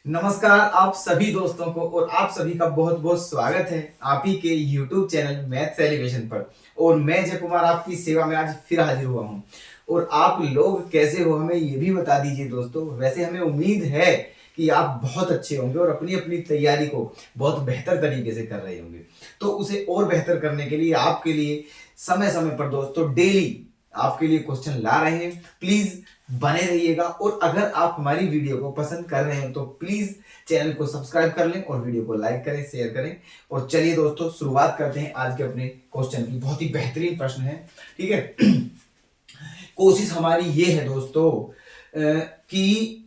नमस्कार आप सभी दोस्तों को और आप सभी का बहुत बहुत स्वागत है आप ही के YouTube चैनल मैथ्स एलिवेशन पर। और मैं जय कुमार आपकी सेवा में आज फिर हाजिर हुआ हूं। और आप लोग कैसे हो हमें ये भी बता दीजिए दोस्तों। वैसे हमें उम्मीद है कि आप बहुत अच्छे होंगे और अपनी अपनी तैयारी को बहुत बेहतर तरीके से कर रहे होंगे। तो उसे और बेहतर करने के लिए आपके लिए समय समय पर दोस्तों डेली आपके लिए क्वेश्चन ला रहे हैं। प्लीज बने रहिएगा। और अगर आप हमारी वीडियो को पसंद कर रहे हैं तो प्लीज चैनल को सब्सक्राइब कर लें और वीडियो को लाइक करें, शेयर करें। और चलिए दोस्तों शुरुआत करते हैं आज के अपने क्वेश्चन की। बहुत ही बेहतरीन प्रश्न है, ठीक है। कोशिश हमारी ये है दोस्तों कि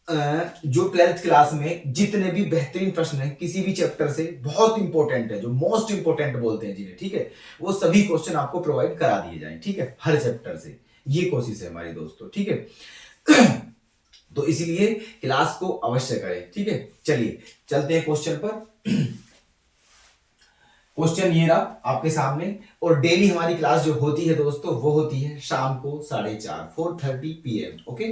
जो 12th क्लास में जितने भी बेहतरीन प्रश्न हैं किसी भी चैप्टर से, बहुत इंपॉर्टेंट है, जो मोस्ट इंपॉर्टेंट बोलते हैं जिन्हें, ठीक है, वो सभी क्वेश्चन आपको प्रोवाइड करा दिए जाएं, ठीक है, हर चैप्टर से। ये कोशिश है हमारी दोस्तों, ठीक है। तो इसीलिए क्लास को अवश्य करें, ठीक है। चलिए चलते हैं क्वेश्चन पर। क्वेश्चन ये रहा आपके सामने। और डेली हमारी क्लास जो होती है दोस्तों वो होती है शाम को 4:30 4:30 PM, ओके।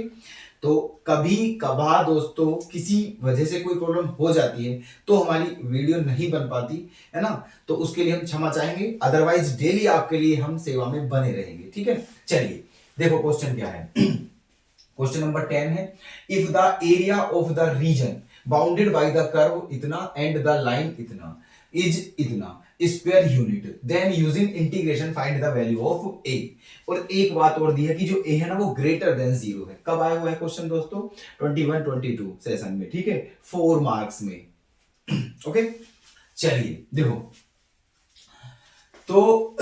तो कभी कभार दोस्तों किसी वजह से कोई प्रॉब्लम हो जाती है तो हमारी वीडियो नहीं बन पाती है ना, तो उसके लिए हम क्षमा चाहेंगे। अदरवाइज डेली आपके लिए हम सेवा में बने रहेंगे, ठीक है। चलिए देखो क्वेश्चन क्या है। क्वेश्चन नंबर 10 है, if the area of the region bounded by the curve इतना एंड द लाइन इतना इज इतना square unit, then using integration find the value of a. और एक बात और दी है कि जो ए है ना वो ग्रेटर देन 0 है। कब आया हुआ है क्वेश्चन दोस्तों? 21-22 सेशन में, ठीक है, 4 मार्क्स में। ओके चलिए देखो तो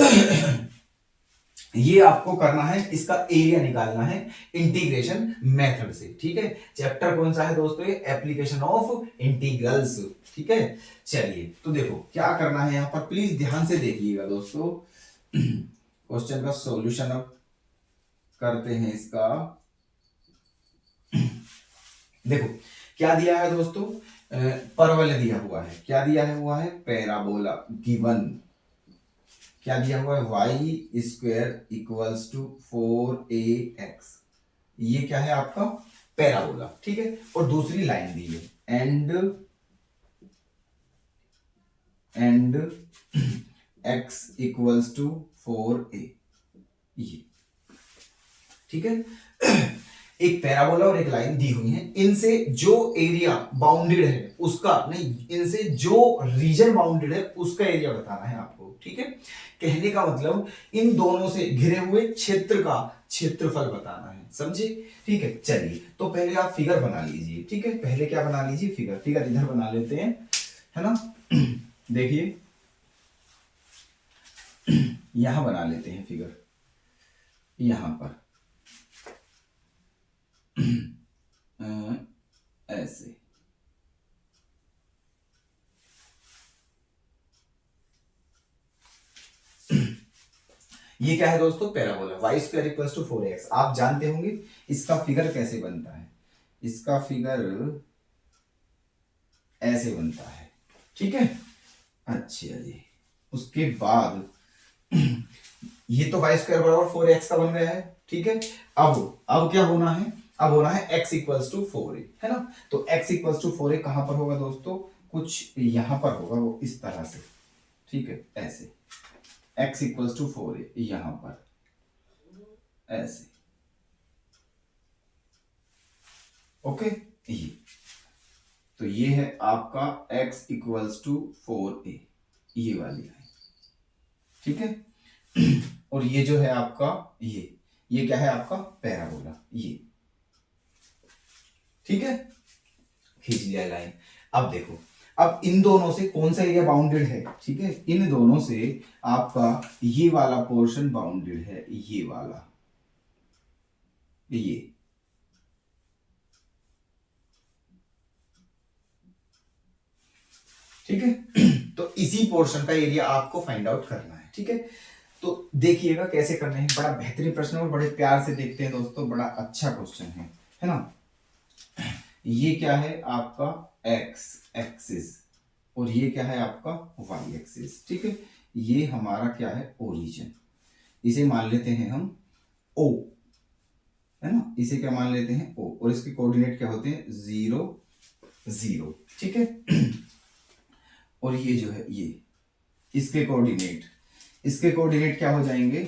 ये आपको करना है, इसका एरिया निकालना है इंटीग्रेशन मेथड से, ठीक है। चैप्टर कौन सा है दोस्तों? ये एप्लीकेशन ऑफ इंटीग्रल्स, ठीक है। चलिए तो देखो क्या करना है यहां पर, प्लीज ध्यान से देखिएगा दोस्तों। क्वेश्चन का सॉल्यूशन अब करते हैं इसका। देखो क्या दिया है दोस्तों, परवलय दिया हुआ है। क्या दिया हुआ है? Parabola given. क्या दिया हुआ है? Y square equals to 4ax। ये क्या है आपका? पैराबोला, ठीक है। और दूसरी लाइन दी है and x equals to 4a, ये ठीक है। एक पैराबोला और एक लाइन दी हुई है। इनसे जो एरिया बाउंडेड है उसका नहीं, इनसे जो रीजन बाउंडेड है उसका एरिया बताना है आपको, ठीक है। कहने का मतलब इन दोनों से घिरे हुए क्षेत्र का क्षेत्रफल बताना है, समझे? ठीक है। चलिए तो पहले आप फिगर बना लीजिए, ठीक है। पहले क्या बना लीजिए? फिगर इधर बना लेते हैं, है ना। देखिए यहां बना लेते हैं फिगर, यहां पर ऐसे। ये क्या है दोस्तों? Parabola Y square equals to 4x। आप जानते होंगे इसका फिगर कैसे बनता है। इसका फिगर ऐसे बनता है, ठीक है। अच्छा जी, उसके बाद ये तो वाई स्क्वायर बराबर 4x का बन गया है, ठीक है। अब क्या होना है? अब होना है x इक्वल्स टू 4a, है ना। तो x इक्वल्स टू 4a कहां पर होगा दोस्तों? कुछ यहां पर होगा, वो इस तरह से, ठीक है, ऐसे। x इक्वल्स टू 4a यहां पर ऐसे, ओके। ये तो ये है आपका x इक्वल्स टू 4a, ये वाली लाइन, ठीक है। और ये जो है आपका ये क्या है आपका? पैराबोला, ये, ठीक है। खींच लिया लाइन। अब देखो, अब इन दोनों से कौन सा एरिया बाउंडेड है? ठीक है, इन दोनों से आपका ये वाला पोर्शन बाउंडेड है, ये वाला, ये, ठीक है। तो इसी पोर्शन का एरिया आपको फाइंड आउट करना है, ठीक है। तो देखिएगा कैसे करना है। बड़ा बेहतरीन प्रश्न है और बड़े प्यार से देखते हैं दोस्तों, बड़ा अच्छा क्वेश्चन है ना। ये क्या है आपका? एक्स एक्सिस, और ये क्या है आपका? वाई एक्सिस, ठीक है। ये हमारा क्या है? ओरिजिन। इसे मान लेते हैं हम ओ, है ना, इसे क्या मान लेते हैं O, और इसके कोऑर्डिनेट क्या होते हैं 0 0, ठीक है। और ये जो है ये इसके कोऑर्डिनेट क्या हो जाएंगे,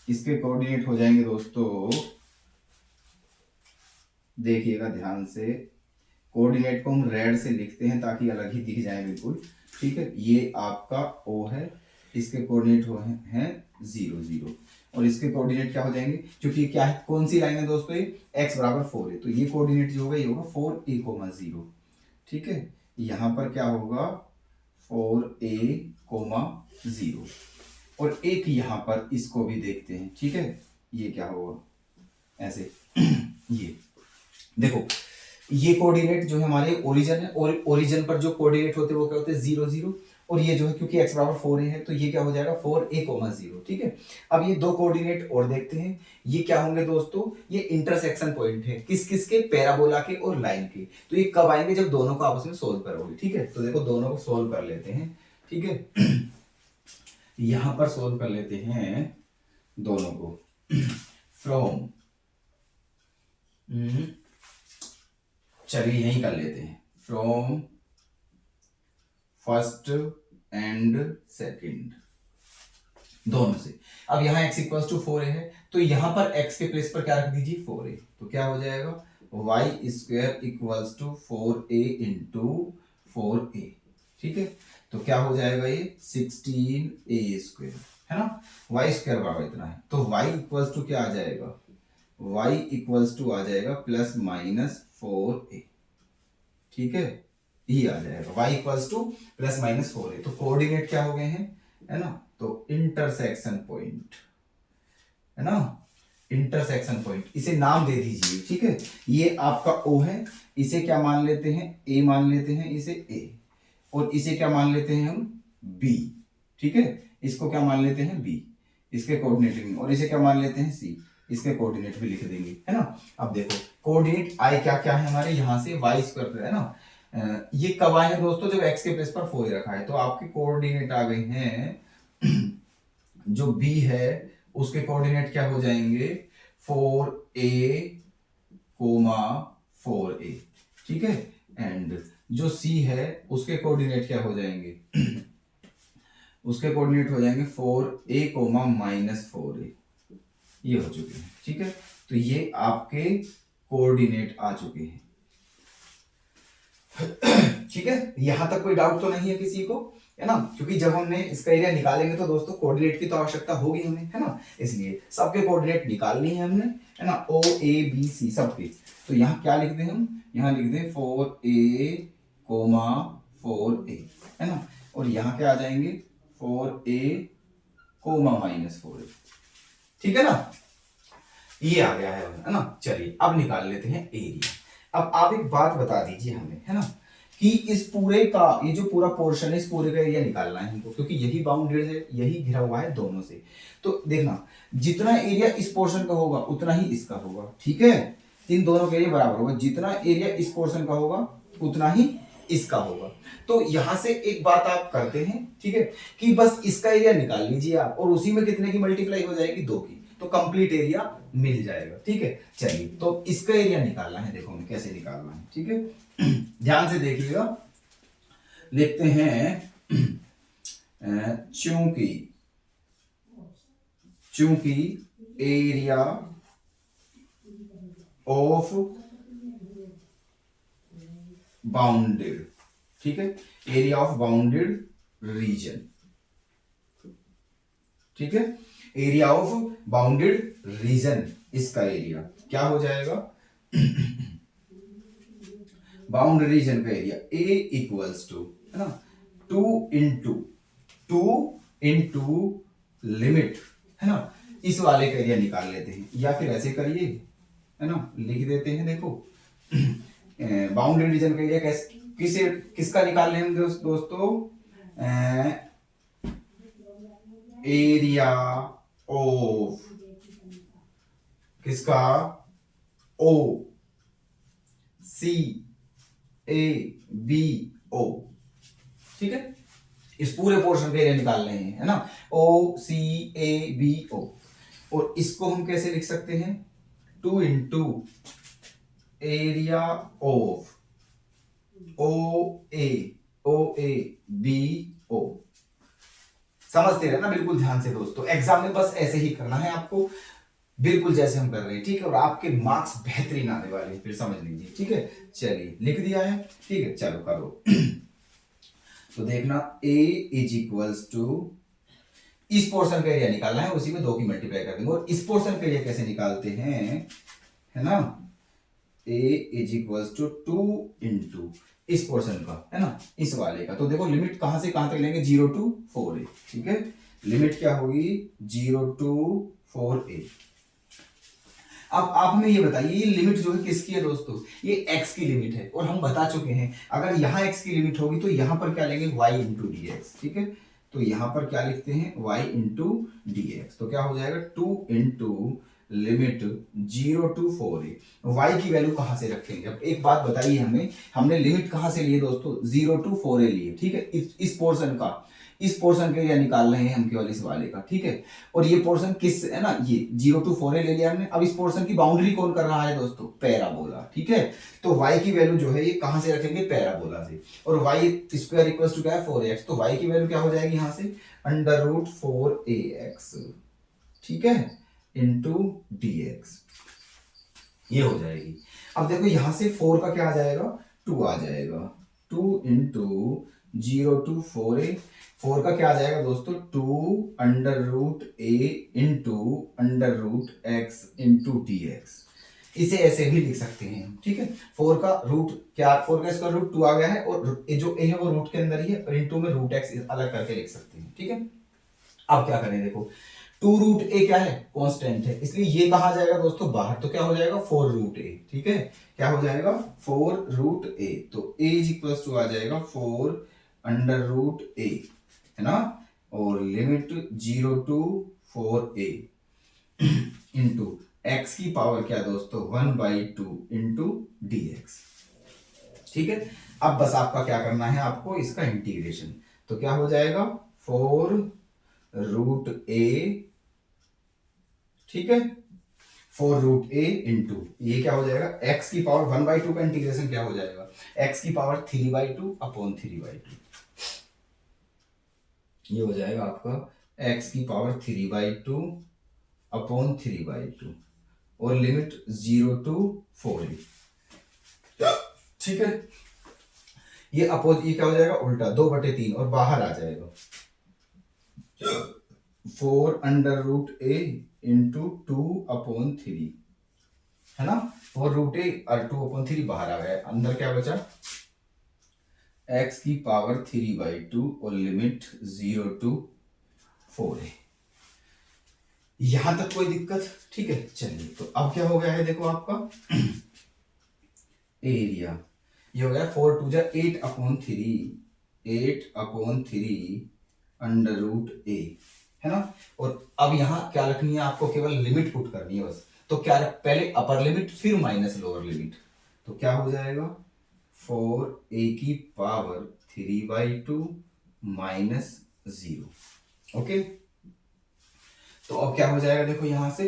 इसके कोऑर्डिनेट हो जाएंगे दोस्तों, देखिएगा ध्यान से, कोऑर्डिनेट को हम रेड से लिखते हैं ताकि अलग ही दिख जाए बिल्कुल, ठीक है। ये आपका O है, इसके कोऑर्डिनेट हो हैं 0 0, और इसके कोऑर्डिनेट क्या हो जाएंगे, क्योंकि क्या है, कौन सी लाइन है दोस्तों, ये x बराबर 4 है, तो ये कोऑर्डिनेट जो होगा ये होगा 4a, 0, ठीक है। यहाँ पर क्या होगा 4a, 0, और एक यहाँ पर इसको भी देखते हैं, ठीक है। ये क्या होगा ऐसे ये देखो, ये कोऑर्डिनेट जो है हमारे ओरिजिन है, और ओरिजिन पर जो कोऑर्डिनेट होते हैं वो क्या होते हैं 0 0, और ये जो है क्योंकि x बराबर 4a है तो ये क्या हो जाएगा 4a, 0, ठीक है। अब ये दो कोऑर्डिनेट और देखते हैं, ये क्या होंगे दोस्तों, ये इंटरसेक्शन पॉइंट है, किस किस के, पैराबोला के और लाइन के। तो ये कब आएंगे, जब दोनों को आपस में सोल्व करोगे, ठीक है। तो देखो दोनों को सोल्व कर लेते हैं, ठीक है। यहां पर सोल्व कर लेते हैं दोनों को फ्रॉम, चलिए यही कर लेते हैं, फ्रॉम फर्स्ट एंड सेकंड दोनों से। अब यहाँ x इक्वल्स टू 4a है, तो यहां पर x के प्लेस पर क्या रख दीजिए 4a, तो क्या हो जाएगा y square equals to 4a into 4a, ठीक है। तो क्या हो जाएगा ये 16a स्क्वायर, है ना, y स्क्वायर बराबर इतना है, तो y इक्वल्स टू क्या आ जाएगा, y इक्वल्स टू आ जाएगा प्लस माइनस 4a, ठीक है, ये आ जाएगा y equals two plus minus 4a। तो कोऑर्डिनेट क्या हो गए हैं, है ना, तो इंटरसेक्शन पॉइंट, है ना, इंटरसेक्शन पॉइंट, इसे नाम दे दीजिए, ठीक है। ये आपका O है, इसे क्या मान लेते हैं A, मान लेते हैं इसे A, और इसे क्या मान लेते हैं हम B, ठीक है। इसको क्या मान लेते हैं B, इसके कोऑर्डिनेट, और इसे क्या मान लेते हैं C, इसके कोऑर्डिनेट भी लिख देंगे, है ना। अब देखो कोऑर्डिनेट I क्या क्या है हमारे, यहाँ से y स्क्वायर, है ना, ये कब आए हैं दोस्तों, जब x के प्लेस पर 4 रखा है, तो आपके कोऑर्डिनेट आ गए हैं जो B है उसके कोऑर्डिनेट क्या हो जाएंगे 4a, 4a, ठीक है। एंड जो C है उसके कोऑर्डिनेट क्या हो जाएंगे उसके कोऑर्डिनेट हो जाएंगे 4a, माइनस 4a, ये हो चुके हैं, ठीक है। तो ये आपके कोऑर्डिनेट आ चुके हैं, ठीक है। यहां तक कोई डाउट तो नहीं है किसी को, है ना, क्योंकि जब हमने इसका एरिया निकालेंगे तो दोस्तों कोऑर्डिनेट की तो आवश्यकता होगी हमें, है ना, इसलिए सबके कोऑर्डिनेट निकालनी है हमने, है ना, O A B C सबके। तो यहाँ क्या लिख दें हम, यहाँ लिख दें 4a, 4a, है ना, और यहाँ क्या आ जाएंगे 4a, माइनस 4a, ठीक है ना, ये आ गया है ना। चलिए अब निकाल लेते हैं एरिया। अब आप एक बात बता दीजिए हमें, है ना, कि इस पूरे का ये जो पूरा पोर्शन है इस पूरे का एरिया निकालना है हमको, क्योंकि यही बाउंडेड है, यही घिरा हुआ है दोनों से। तो देखना जितना एरिया इस पोर्शन का होगा उतना ही इसका होगा, ठीक है, इन दोनों का एरिया बराबर होगा, जितना एरिया इस पोर्शन का होगा उतना ही इसका होगा। तो यहां से एक बात आप करते हैं, ठीक है, कि बस इसका एरिया निकाल लीजिए आप, और उसी में कितने की मल्टीप्लाई हो जाएगी 2 की, तो कंप्लीट एरिया मिल जाएगा, ठीक है। चलिए तो इसका एरिया निकालना है, देखो हमें कैसे निकालना है, ठीक है। ध्यान से देखिएगा, लिखते हैं चूंकि एरिया ऑफ बाउंडेड, ठीक है, एरिया ऑफ बाउंडेड रीजन, ठीक है, एरिया ऑफ बाउंडेड रीजन, इसका एरिया क्या हो जाएगा बाउंड रीजन का एरिया A इक्वल्स टू, है ना, 2 इंटू लिमिट, है ना, इस वाले का एरिया निकाल लेते हैं, या फिर ऐसे करिए, है ना, लिख देते हैं, देखो बाउंड्री रीजन का एरिया किसका निकाल रहे हैं दोस्तों, एरिया ऑफ किसका O C A B O, ठीक है, इस पूरे पोर्शन का एरिया निकाल रहे हैं, है ना, O C A B O, और इसको हम कैसे लिख सकते हैं, 2 into area of O A B O. समझते रहे ना बिल्कुल ध्यान से दोस्तों, एग्जाम में बस ऐसे ही करना है आपको, बिल्कुल जैसे हम कर रहे हैं, ठीक है। और आपके मार्क्स बेहतरीन आने वाले हैं, फिर समझ लीजिए, ठीक है। चलिए लिख दिया है, ठीक है, चलो करो। तो देखना a इज इक्वल्स टू, इस पोर्शन का एरिया निकालना है, उसी में 2 की मल्टीप्लाई कर देंगे। और इस पोर्शन का एरिया कैसे निकालते हैं, है ना, a is equals to 2 into इस पोर्शन का, है ना, इस वाले का। तो देखो लिमिट कहां से कहां तक लेंगे, 0 to 4a, ठीक है। लिमिट क्या होगी, 0 to 4a। अब आप हमें ये बताइए, ये लिमिट जो है किसकी है दोस्तों, ये x की लिमिट है। और हम बता चुके हैं अगर यहाँ x की लिमिट होगी तो यहाँ पर क्या लेंगे, y इंटू डी एक्स, ठीक है। तो यहाँ पर क्या लिखते हैं, y इंटू डी एक्स। तो क्या हो जाएगा, 2 into limit 0 to 4a। y की वैल्यू कहां से रखेंगे, अब एक बात बताइए हमें, हमने लिमिट कहां से लिए दोस्तों, 0 to 4a लिए, ठीक है। इस पोर्शन का, इस पोर्शन के एरिया निकाल रहे हैं हम केवल इस वाले का, ठीक है। और ये पोर्शन किस है ना, ये 0 to 4a ले लिया हमने। अब इस पोर्शन की बाउंड्री कौन कर रहा है दोस्तों, पैराबोला, ठीक है। तो y की वैल्यू जो है ये कहां से रखेंगे, पैराबोला से। और y स्क्वायर इक्वल्स टू क्या है, 4ax। तो y की वैल्यू क्या हो जाएगी यहां से, अंडर रूट 4ax, ठीक है, इंटू dx, ये हो जाएगी। अब देखो यहां से 4 का क्या आ जाएगा, 2 आ जाएगा, 2 इंटू 0 to 4a। 4 का क्या आ जाएगा दोस्तों, 2 under root a into under root x into D X. इसे ऐसे भी लिख सकते हैं, ठीक है। 4 का रूट क्या, 4 का इसका रूट 2 आ गया है, और जो a है वो रूट के अंदर ही है, और इंटू में रूट x अलग करके लिख सकते हैं, ठीक है। अब क्या करें, देखो 2 रूट ए क्या है, कांस्टेंट है, इसलिए ये कहा जाएगा दोस्तों बाहर। तो क्या हो जाएगा, 4 रूट ए, ठीक है। क्या हो जाएगा, 4 रूट ए। तो a इज इक्वल टू आ जाएगा 4 अंडर रूट ए, है ना। और limit 0 to 4a into x की पावर क्या दोस्तों, 1/2 इंटू डी एक्स, ठीक है। अब बस आपका क्या करना है, आपको इसका इंटीग्रेशन। तो क्या हो जाएगा, 4 रूट ए, ठीक है, 4 रूट ए इंटू ये क्या हो जाएगा, x की पावर 1/2 का इंटीग्रेशन क्या हो जाएगा, x की पावर 3/2 अपॉन 3/2। ये हो जाएगा आपका x की पावर 3/2 अपॉन 3/2, और लिमिट 0 to 4a, ठीक है। ये अपोज, ये क्या हो जाएगा, उल्टा 2/3 और बाहर आ जाएगा 4 अंडर रूट ए इंटू 2 अपॉन 3, है ना। 4 रूट ए और 2 अपॉन 3 बाहर आ गया, अंदर क्या बचा, x की पावर 3/2 और लिमिट 0 to 4a। यहां तक कोई दिक्कत, ठीक है। चलिए तो अब क्या हो गया है, देखो आपका एरिया ये हो गया 4 2 8 अपॉन 3, 8/3 अंडर रूट ए, है ना। और अब यहां क्या रखनी है आपको, केवल लिमिट पुट करनी है बस। तो क्या पहले अपर लिमिट फिर माइनस लोअर लिमिट। तो क्या हो जाएगा, 4a की पावर 3/2 माइनस 0, ओके। तो अब क्या हो जाएगा, देखो यहां से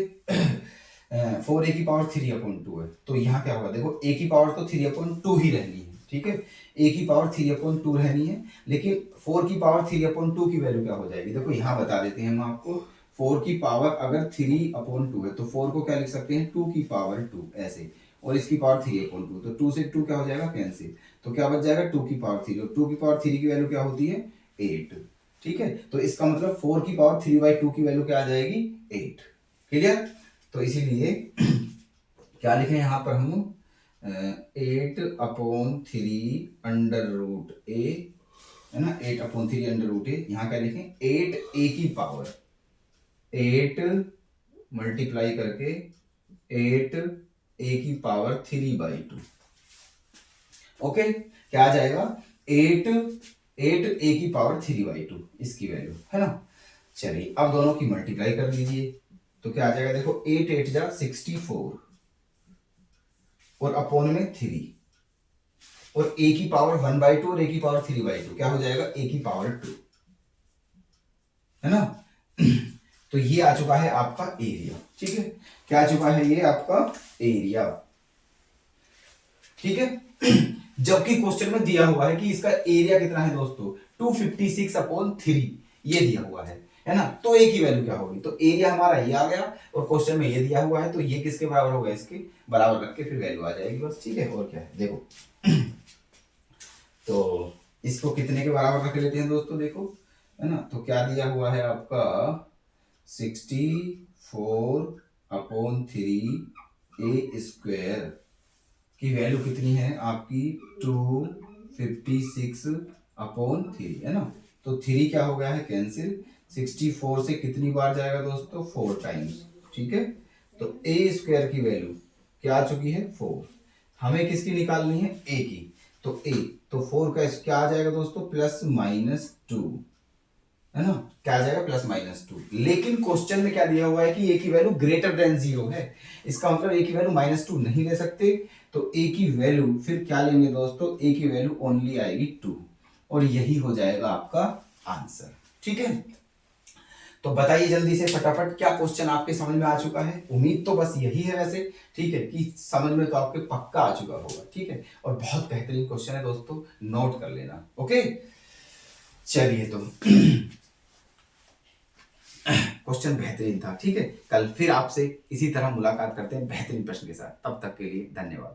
4a की पावर 3/2 है, तो यहाँ क्या होगा, देखो a की पावर तो 3/2 ही रहनी है, ठीक है। a की पावर 3/2 रहनी है, लेकिन 4 की पावर 3/2 की वैल्यू क्या हो जाएगी, देखो यहाँ बता देते हैं हम आपको। 4 की पावर अगर 3/2 है तो 4 को क्या लिख सकते हैं, 2 की पावर 2 ऐसे, और इसकी पावर 3/2, तो 2 से 2 क्या हो जाएगा, कैंसिल। तो क्या बच जाएगा, 2 की पावर 3, और 2 की पावर 3 की वैल्यू क्या होती है, 8, ठीक है। तो इसका मतलब 4 की पावर 3/2 की वैल्यू क्या आ जाएगी, 8, क्लियर। तो इसीलिए क्या लिखें यहां पर हम, 8/3 अंडर रूट ए, है ना, 8/3 अंडर रूट ए। यहां क्या लिखें, 8a की पावर 8 मल्टीप्लाई करके 8a की पावर 3/2, ओके। क्या आ जाएगा, 8a की पावर 3/2 इसकी वैल्यू, है ना। चलिए अब दोनों की मल्टीप्लाई कर लीजिए, तो क्या आ जाएगा, देखो 8 8 जा 64 और अपॉन में 3, और a की पावर 1/2 और a की पावर 3/2, क्या हो जाएगा, a की पावर 2, है ना। तो ये आ चुका है आपका एरिया। ठीक है, क्या आ चुका है ये आपका एरिया। ठीक है, जबकि क्वेश्चन में दिया हुआ है कि इसका एरिया कितना है दोस्तों, 256/3 ये दिया हुआ है ना। तो ए की वैल्यू क्या होगी, तो एरिया हमारा ये आ गया और क्वेश्चन में ये दिया हुआ है, तो ये किसके बराबर होगा, इसके बराबर रख के फिर वैल्यू आ जाएगी बस। ठीक है, और क्या है देखो, तो इसको कितने के बराबर रख लेते हैं दोस्तों, देखो है ना। तो क्या दिया हुआ है आपका 64/3 की वैल्यू कितनी है आपकी 256/3 है ना। तो 3 क्या हो गया है कैंसिल, 64 से कितनी बार जाएगा दोस्तों, 4 टाइम्स। ठीक है, तो a² की वैल्यू क्या आ चुकी है 4। हमें किसकी निकालनी है, a की। तो a, तो 4 का क्या आ जाएगा दोस्तों, +-2 है ना। क्या आ जाएगा, +-2। लेकिन क्वेश्चन में क्या दिया हुआ है कि a की वैल्यू >0 है, इसका मतलब a की वैल्यू -2 नहीं ले सकते। तो a की वैल्यू फिर क्या लेंगे दोस्तों, a की वैल्यू ओनली आएगी 2 और यही हो जाएगा आपका आंसर। ठीक है, तो बताइए जल्दी से फटाफट, क्या क्वेश्चन आपके समझ में आ चुका है। उम्मीद तो बस यही है वैसे, ठीक है, कि समझ में तो आपके पक्का आ चुका होगा। ठीक है, और बहुत बेहतरीन क्वेश्चन है दोस्तों, नोट कर लेना। ओके, चलिए तो क्वेश्चन बेहतरीन था। ठीक है, कल फिर आपसे इसी तरह मुलाकात करते हैं बेहतरीन प्रश्न के साथ। तब तक के लिए धन्यवाद।